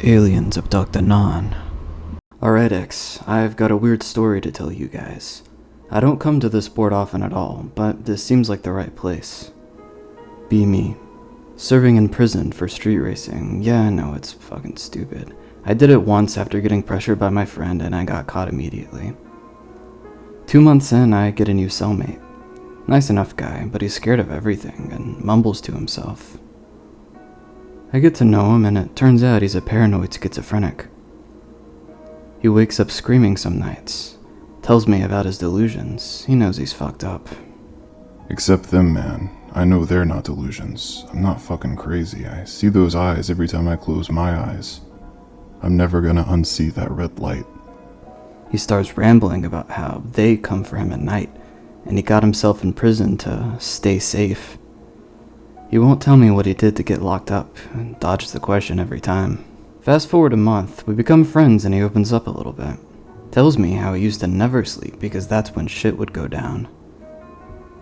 Aliens abduct Anon. Alright X, I've got a weird story to tell you guys. I don't come to this board often at all, but this seems like the right place. Be me. Serving in prison for street racing. Yeah, I know, it's fucking stupid. I did it once after getting pressured by my friend and I got caught immediately. 2 months in, I get a new cellmate. Nice enough guy, but he's scared of everything and mumbles to himself. I get to know him and it turns out he's a paranoid schizophrenic. He wakes up screaming some nights, tells me about his delusions. He knows he's fucked up. Except them, man. I know they're not delusions. I'm not fucking crazy. I see those eyes every time I close my eyes. I'm never gonna unsee that red light. He starts rambling about how they come for him at night, and he got himself in prison to stay safe. He won't tell me what he did to get locked up, and dodges the question every time. Fast forward a month, we become friends and he opens up a little bit. Tells me how he used to never sleep because that's when shit would go down.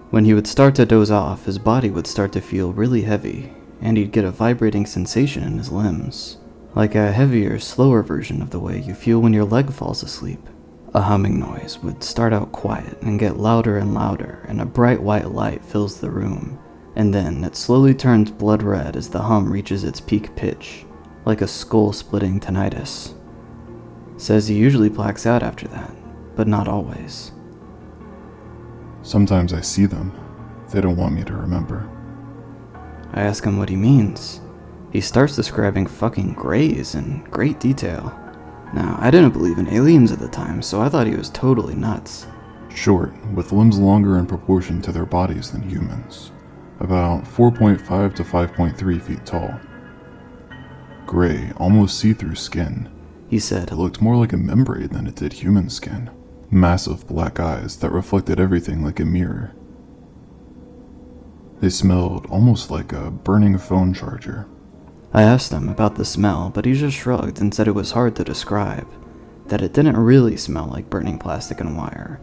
When he would start to doze off, his body would start to feel really heavy, and he'd get a vibrating sensation in his limbs. Like a heavier, slower version of the way you feel when your leg falls asleep. A humming noise would start out quiet and get louder and louder, and a bright white light fills the room. And then it slowly turns blood red as the hum reaches its peak pitch, like a skull-splitting tinnitus. Says he usually blacks out after that, but not always. Sometimes I see them. They don't want me to remember. I ask him what he means. He starts describing fucking greys in great detail. Now, I didn't believe in aliens at the time, so I thought he was totally nuts. Short, with limbs longer in proportion to their bodies than humans. About 4.5 to 5.3 feet tall. Gray, almost see-through skin. He said It looked more like a membrane than it did human skin. Massive black eyes that reflected everything like a mirror. They smelled almost like a burning phone charger. I asked him about the smell, but he just shrugged and said it was hard to describe. That it didn't really smell like burning plastic and wire.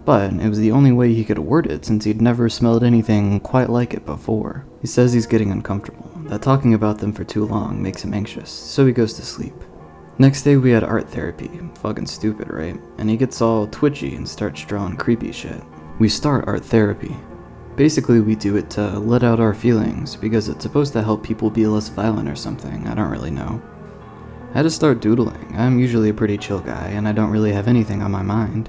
But it was the only way he could word it since he'd never smelled anything quite like it before. He says he's getting uncomfortable, that talking about them for too long makes him anxious, so he goes to sleep. Next day we had art therapy. Fucking stupid, right? And he gets all twitchy and starts drawing creepy shit. We start art therapy. Basically we do it to let out our feelings, because it's supposed to help people be less violent or something, I don't really know. I had to start doodling. I'm usually a pretty chill guy, and I don't really have anything on my mind.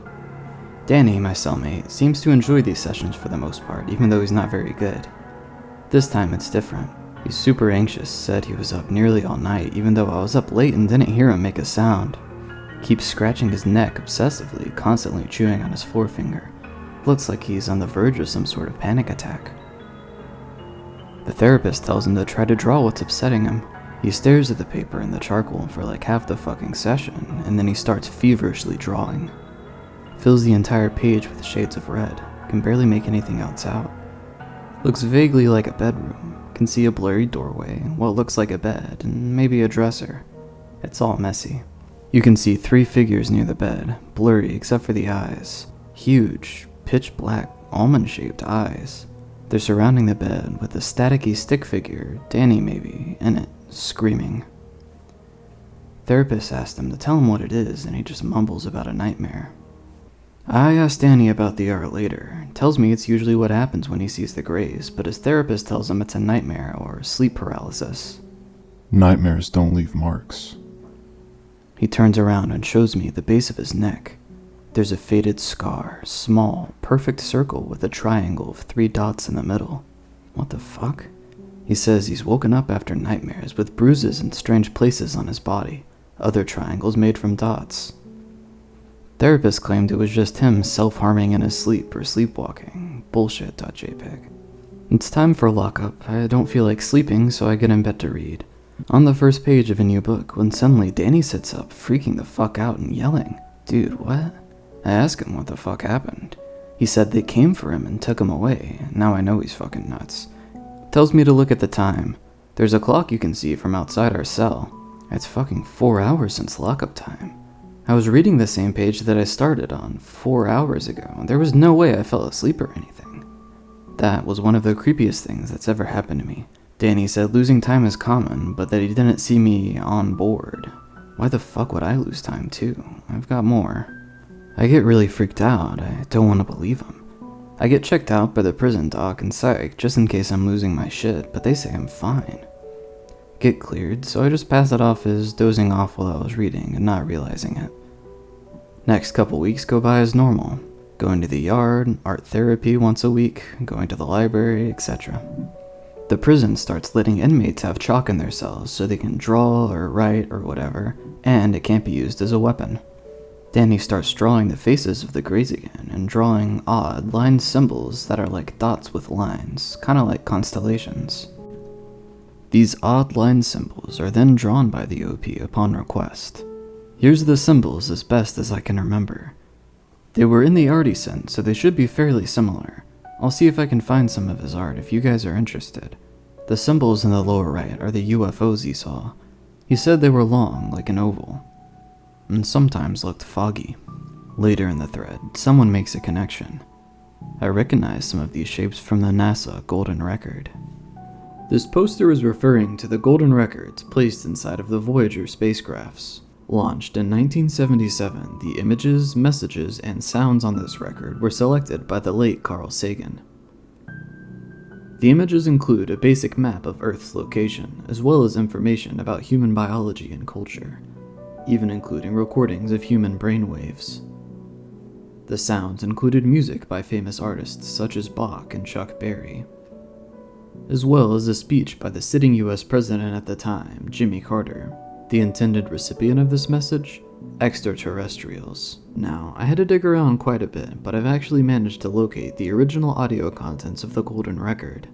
Danny, my cellmate, seems to enjoy these sessions for the most part, even though he's not very good. This time it's different. He's super anxious, said he was up nearly all night, even though I was up late and didn't hear him make a sound. Keeps scratching his neck obsessively, constantly chewing on his forefinger. Looks like he's on the verge of some sort of panic attack. The therapist tells him to try to draw what's upsetting him. He stares at the paper and the charcoal for like half the fucking session, and then he starts feverishly drawing. Fills the entire page with shades of red. Can barely make anything else out. Looks vaguely like a bedroom. Can see a blurry doorway, what looks like a bed, and maybe a dresser. It's all messy. You can see 3 figures near the bed, blurry except for the eyes. Huge, pitch black, almond-shaped eyes. They're surrounding the bed with a staticky stick figure, Danny maybe, in it, screaming. Therapist asked him to tell him what it is, and he just mumbles about a nightmare. I asked Danny about the art later. Tells me it's usually what happens when he sees the greys, but his therapist tells him it's a nightmare or sleep paralysis. Nightmares don't leave marks. He turns around and shows me the base of his neck. There's a faded scar, small, perfect circle with a triangle of 3 dots in the middle. What the fuck? He says he's woken up after nightmares with bruises in strange places on his body, other triangles made from dots. Therapist claimed it was just him self-harming in his sleep or sleepwalking. Bullshit.jpg. It's time for lockup. I don't feel like sleeping, so I get in bed to read. On the first page of a new book, when suddenly Danny sits up, freaking the fuck out and yelling. Dude, what? I ask him what the fuck happened. He said they came for him and took him away. Now I know he's fucking nuts. Tells me to look at the time. There's a clock you can see from outside our cell. It's fucking 4 hours since lockup time. I was reading the same page that I started on 4 hours ago. There was no way I fell asleep or anything. That was one of the creepiest things that's ever happened to me. Danny said losing time is common, but that he didn't see me on board. Why the fuck would I lose time too? I've got more. I get really freaked out. I don't want to believe him. I get checked out by the prison doc and psych just in case I'm losing my shit, but they say I'm fine. Get cleared, so I just pass it off as dozing off while I was reading and not realizing it. Next couple weeks go by as normal. Going to the yard, art therapy once a week, going to the library, etc. The prison starts letting inmates have chalk in their cells so they can draw or write or whatever, and it can't be used as a weapon. Danny starts drawing the faces of the Greys again and drawing odd line symbols that are like dots with lines, kind of like constellations. These odd line symbols are then drawn by the OP upon request. Here's the symbols as best as I can remember. They were in the art he sent, so they should be fairly similar. I'll see if I can find some of his art if you guys are interested. The symbols in the lower right are the UFOs he saw. He said they were long, like an oval, and sometimes looked foggy. Later in the thread, someone makes a connection. I recognize some of these shapes from the NASA Golden Record. This poster is referring to the Golden Records placed inside of the Voyager spacecrafts. Launched in 1977, the images, messages, and sounds on this record were selected by the late Carl Sagan. The images include a basic map of Earth's location, as well as information about human biology and culture, even including recordings of human brainwaves. The sounds included music by famous artists such as Bach and Chuck Berry, as well as a speech by the sitting US president at the time, Jimmy Carter. The intended recipient of this message? Extraterrestrials. Now, I had to dig around quite a bit, but I've actually managed to locate the original audio contents of the Golden Record.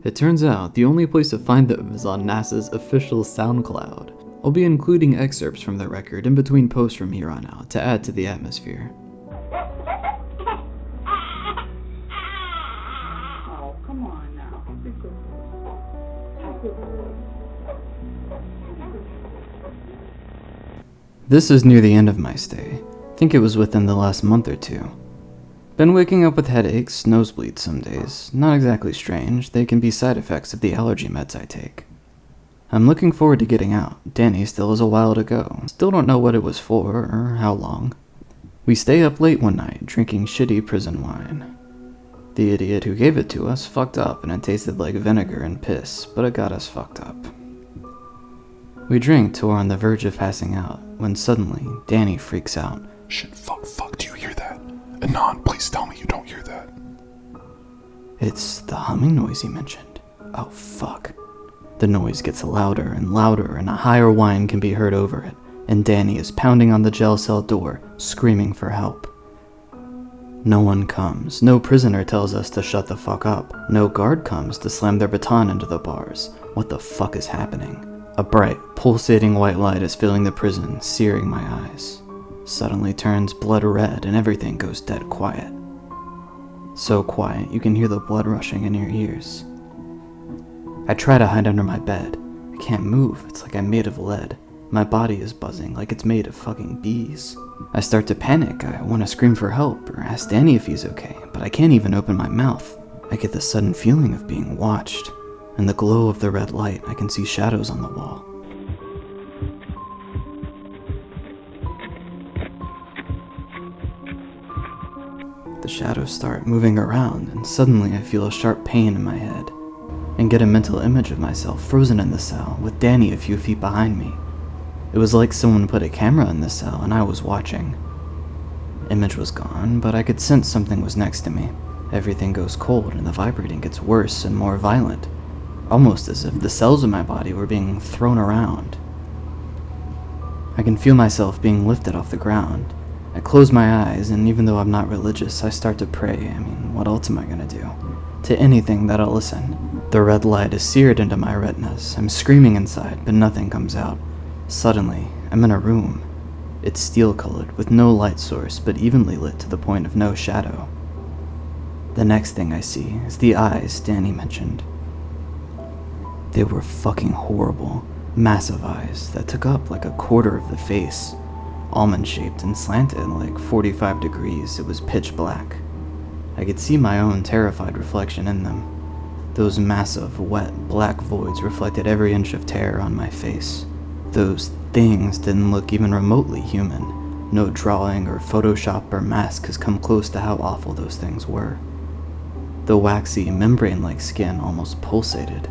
It turns out the only place to find them is on NASA's official SoundCloud. I'll be including excerpts from the record in between posts from here on out to add to the atmosphere. Oh, come on now. This is near the end of my stay. I think it was within the last month or two. Been waking up with headaches, nosebleeds some days. Not exactly strange, they can be side effects of the allergy meds I take. I'm looking forward to getting out. Danny still has a while to go. Still don't know what it was for or how long. We stay up late one night drinking shitty prison wine. The idiot who gave it to us fucked up and it tasted like vinegar and piss, but it got us fucked up. We drink till we're on the verge of passing out, when suddenly, Danny freaks out. Shit, fuck, do you hear that? Anon, please tell me you don't hear that. It's the humming noise he mentioned. Oh fuck. The noise gets louder and louder and a higher whine can be heard over it, and Danny is pounding on the jail cell door, screaming for help. No one comes. No prisoner tells us to shut the fuck up. No guard comes to slam their baton into the bars. What the fuck is happening? A bright, pulsating white light is filling the prison, searing my eyes. Suddenly turns blood red and everything goes dead quiet. So quiet you can hear the blood rushing in your ears. I try to hide under my bed. I can't move, it's like I'm made of lead. My body is buzzing like it's made of fucking bees. I start to panic. I want to scream for help or ask Danny if he's okay, but I can't even open my mouth. I get the sudden feeling of being watched. In the glow of the red light, I can see shadows on the wall. The shadows start moving around, and suddenly I feel a sharp pain in my head, and get a mental image of myself frozen in the cell, with Danny a few feet behind me. It was like someone put a camera in the cell, and I was watching. Image was gone, but I could sense something was next to me. Everything goes cold, and the vibrating gets worse and more violent. Almost as if the cells in my body were being thrown around. I can feel myself being lifted off the ground. I close my eyes, and even though I'm not religious, I start to pray. What else am I gonna do? To anything that'll listen. The red light is seared into my retinas. I'm screaming inside, but nothing comes out. Suddenly, I'm in a room. It's steel-colored, with no light source, but evenly lit to the point of no shadow. The next thing I see is the eyes Danny mentioned. They were fucking horrible, massive eyes that took up like a quarter of the face, almond-shaped and slanted like 45 degrees. It was pitch black. I could see my own terrified reflection in them. Those massive, wet, black voids reflected every inch of terror on my face. Those things didn't look even remotely human. No drawing or Photoshop or mask has come close to how awful those things were. The waxy, membrane-like skin almost pulsated.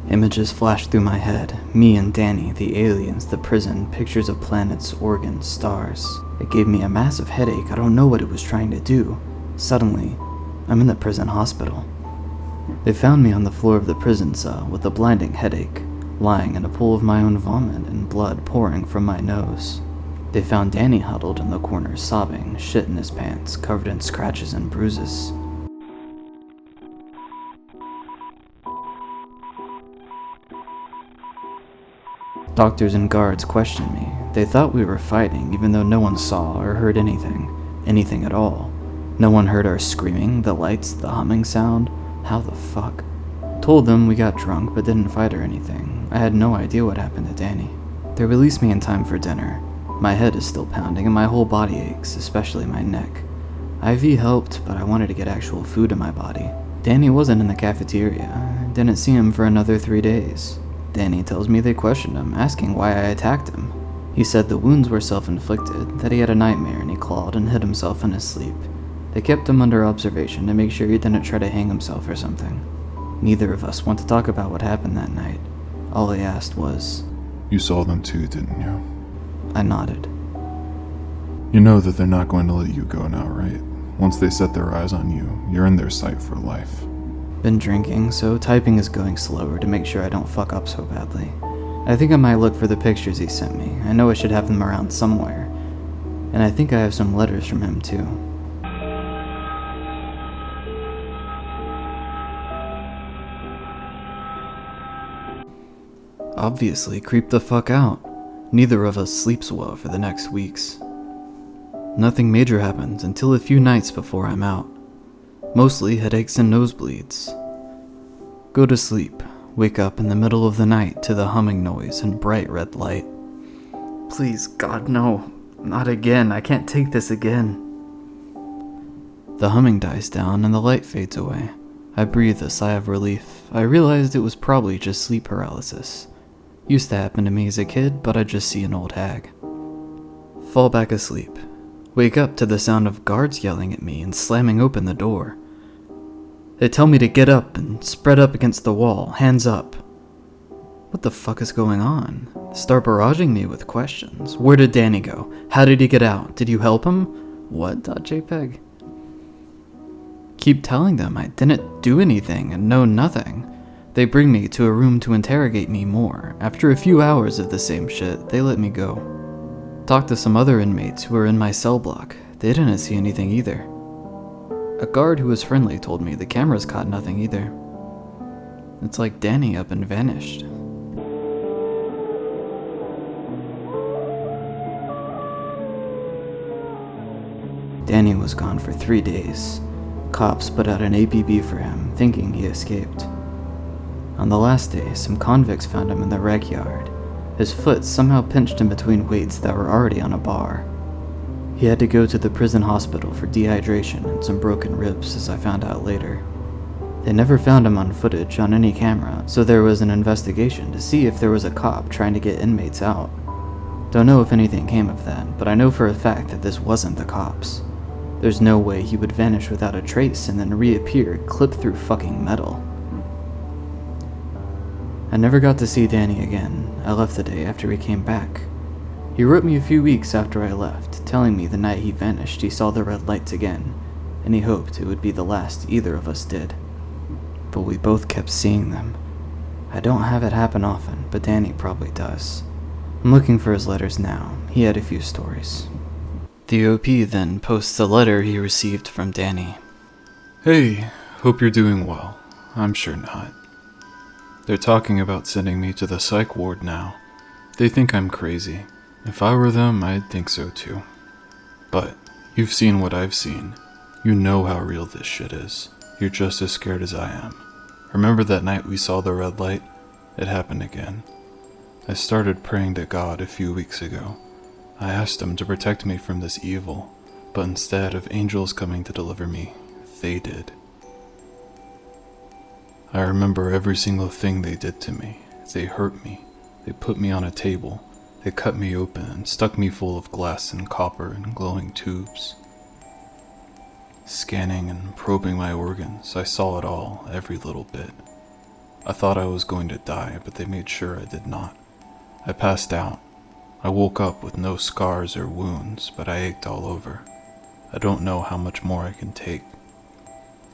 Images flashed through my head. Me and Danny, the aliens, the prison, pictures of planets, organs, stars. It gave me a massive headache. I don't know what it was trying to do. Suddenly, I'm in the prison hospital. They found me on the floor of the prison cell with a blinding headache, lying in a pool of my own vomit and blood pouring from my nose. They found Danny huddled in the corner, sobbing, shit in his pants, covered in scratches and bruises. Doctors and guards questioned me. They thought we were fighting, even though no one saw or heard anything at all. No one heard our screaming, the lights, the humming sound. How the fuck? Told them we got drunk but didn't fight or anything. I had no idea what happened to Danny. They released me in time for dinner. My head is still pounding and my whole body aches, especially my neck. IV helped, but I wanted to get actual food in my body. Danny wasn't in the cafeteria. I didn't see him for another 3 days. Danny tells me they questioned him, asking why I attacked him. He said the wounds were self-inflicted, that he had a nightmare and he clawed and hit himself in his sleep. They kept him under observation to make sure he didn't try to hang himself or something. Neither of us want to talk about what happened that night. All he asked was, You saw them too, didn't you? I nodded. You know that they're not going to let you go now, right? Once they set their eyes on you, you're in their sight for life. Been drinking, so typing is going slower to make sure I don't fuck up so badly. I think I might look for the pictures he sent me. I know I should have them around somewhere. And I think I have some letters from him too. Obviously, creep the fuck out. Neither of us sleeps well for the next weeks. Nothing major happens until a few nights before I'm out. Mostly headaches and nosebleeds. Go to sleep. Wake up in the middle of the night to the humming noise and bright red light. Please, God, no. Not again. I can't take this again. The humming dies down and the light fades away. I breathe a sigh of relief. I realized it was probably just sleep paralysis. Used to happen to me as a kid, but I just see an old hag. Fall back asleep. Wake up to the sound of guards yelling at me and slamming open the door. They tell me to get up and spread up against the wall, hands up. What the fuck is going on? They start barraging me with questions. Where did Danny go? How did he get out? Did you help him? What? .jpg. Keep telling them I didn't do anything and know nothing. They bring me to a room to interrogate me more. After a few hours of the same shit, they let me go. Talked to some other inmates who were in my cell block. They didn't see anything either. A guard who was friendly told me the cameras caught nothing either. It's like Danny up and vanished. Danny was gone for 3 days. Cops put out an APB for him, thinking he escaped. On the last day, some convicts found him in the rec yard. His foot somehow pinched in between weights that were already on a bar. He had to go to the prison hospital for dehydration and some broken ribs, as I found out later. They never found him on footage on any camera, so there was an investigation to see if there was a cop trying to get inmates out. Don't know if anything came of that, but I know for a fact that this wasn't the cops. There's no way he would vanish without a trace and then reappear clipped through fucking metal. I never got to see Danny again. I left the day after he came back. He wrote me a few weeks after I left, telling me the night he vanished he saw the red lights again, and he hoped it would be the last either of us did. But we both kept seeing them. I don't have it happen often, but Danny probably does. I'm looking for his letters now. He had a few stories. The OP then posts a letter he received from Danny. Hey, hope you're doing well. I'm sure not. They're talking about sending me to the psych ward now. They think I'm crazy. If I were them, I'd think so too. But you've seen what I've seen. You know how real this shit is. You're just as scared as I am. Remember that night we saw the red light? It happened again. I started praying to God a few weeks ago. I asked him to protect me from this evil, but instead of angels coming to deliver me, they did. I remember every single thing they did to me. They hurt me. They put me on a table. They cut me open and stuck me full of glass and copper and glowing tubes. Scanning and probing my organs, I saw it all, every little bit. I thought I was going to die, but they made sure I did not. I passed out. I woke up with no scars or wounds, but I ached all over. I don't know how much more I can take.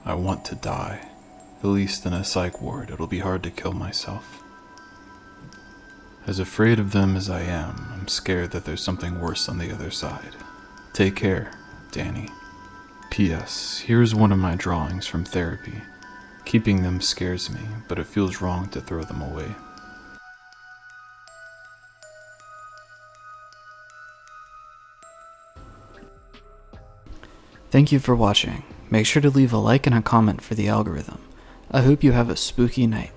I want to die. At least in a psych ward, it'll be hard to kill myself. As afraid of them as I am, I'm scared that there's something worse on the other side. Take care, Danny. P.S. Here's one of my drawings from therapy. Keeping them scares me, but it feels wrong to throw them away. Thank you for watching. Make sure to leave a like and a comment for the algorithm. I hope you have a spooky night.